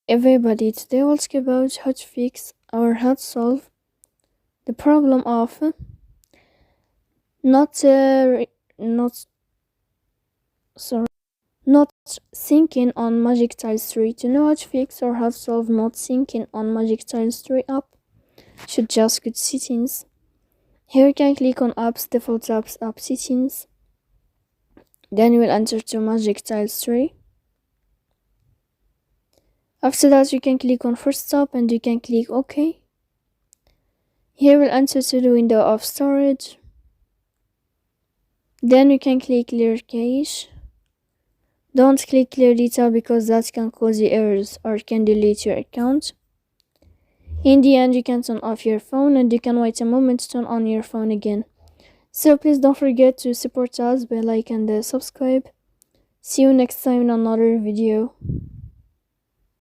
Everybody, today we'll talk about how to fix or how to solve the problem of not not sorry not thinking on Magic Tiles 3. To know how to fix or how to solve not thinking on Magic Tiles 3 app, you should just go to settings. Here you can click on apps, default apps, app settings. Then you will enter to Magic Tiles 3. After that, you can click on first stop and you can click OK. Here we'll enter to the window of storage. Then you can click clear cache. Don't click clear data because that can cause you errors or can delete your account. In the end, you can turn off your phone and you can wait a moment to turn on your phone again. So please don't forget to support us by like and subscribe. See you next time in another video.